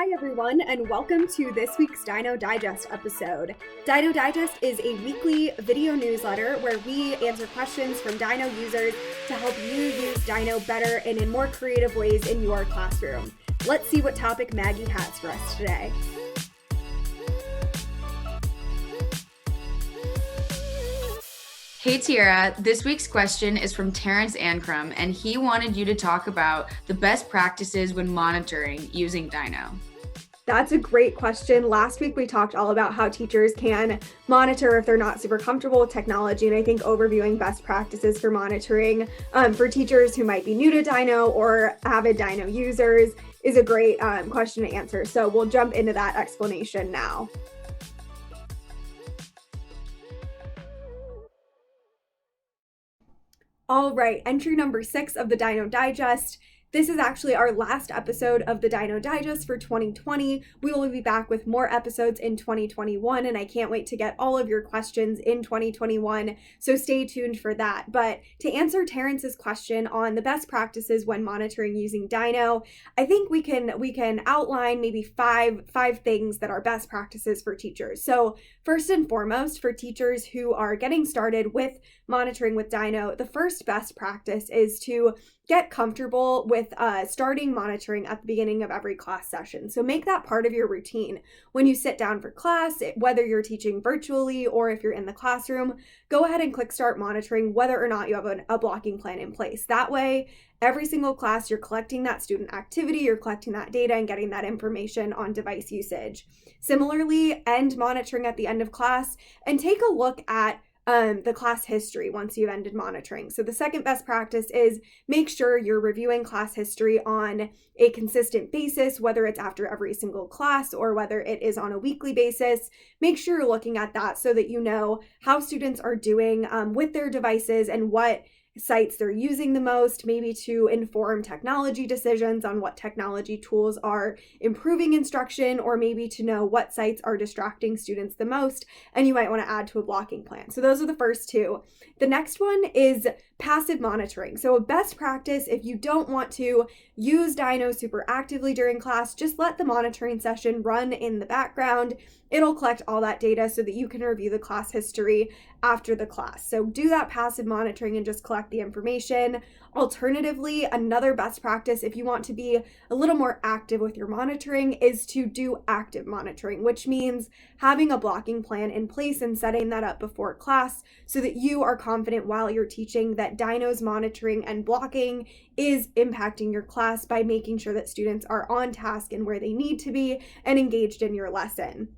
Hi everyone, and welcome to this week's Dyknow Digest episode. Dyknow Digest is a weekly video newsletter where we answer questions from Dyknow users to help you use Dyknow better and in more creative ways in your classroom. Let's see what topic Maggie has for us today. Hey Tiara, this week's question is from Terrence Ancrum, and he wanted you to talk about the best practices when monitoring using Dyknow. That's a great question. Last week we talked all about how teachers can monitor if they're not super comfortable with technology, and I think overviewing best practices for monitoring for teachers who might be new to Dyknow or avid Dyknow users is a great question to answer. So we'll jump into that explanation now. All right, entry number 6 of the Dyknow Digest. This is actually our last episode of the Dyknow Digest for 2020. We will be back with more episodes in 2021, and I can't wait to get all of your questions in 2021, so stay tuned for that. But to answer Terrence's question on the best practices when monitoring using Dyknow, I think we can outline maybe five things that are best practices for teachers. So first and foremost, for teachers who are getting started with monitoring with Dyknow, the first best practice is to get comfortable with starting monitoring at the beginning of every class session. So make that part of your routine. When you sit down for class, whether you're teaching virtually or if you're in the classroom, go ahead and click start monitoring whether or not you have a blocking plan in place. That way, every single class, you're collecting that student activity, you're collecting that data and getting that information on device usage. Similarly, end monitoring at the end of class and take a look at the class history once you've ended monitoring. So the second best practice is make sure you're reviewing class history on a consistent basis, whether it's after every single class or whether it is on a weekly basis. Make sure you're looking at that so that you know how students are doing with their devices and what sites they're using the most, maybe to inform technology decisions on what technology tools are improving instruction, or maybe to know what sites are distracting students the most, and you might want to add to a blocking plan. So those are the first two. The next one is passive monitoring. So a best practice, if you don't want to use Dyknow super actively during class, just let the monitoring session run in the background. It'll collect all that data so that you can review the class history after the class. So do that passive monitoring and just collect the information. Alternatively, another best practice, if you want to be a little more active with your monitoring, is to do active monitoring, which means having a blocking plan in place and setting that up before class so that you are confident while you're teaching that Dyknow's monitoring and blocking is impacting your class by making sure that students are on task and where they need to be and engaged in your lesson.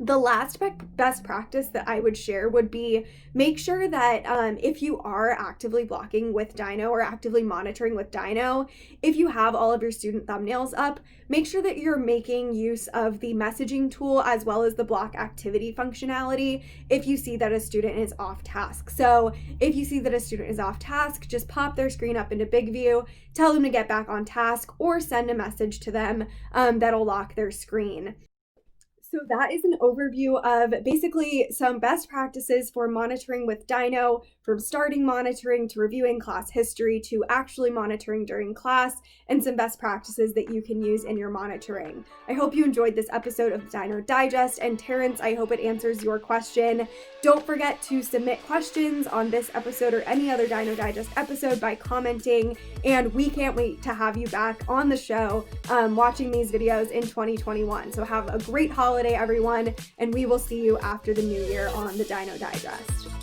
The last best practice that I would share would be make sure that if you are actively blocking with Dyknow or actively monitoring with Dyknow, if you have all of your student thumbnails up, make sure that you're making use of the messaging tool as well as the block activity functionality if you see that a student is off task. So if you see that a student is off task, just pop their screen up into big view, tell them to get back on task, or send a message to them that'll lock their screen. So that is an overview of basically some best practices for monitoring with Dyknow, from starting monitoring to reviewing class history to actually monitoring during class, and some best practices that you can use in your monitoring. I hope you enjoyed this episode of the Dyknow Digest, and Terrence, I hope it answers your question. Don't forget to submit questions on this episode or any other Dyknow Digest episode by commenting, and we can't wait to have you back on the show watching these videos in 2021. So have a great holiday, everyone, and we will see you after the new year on the Dyknow Digest.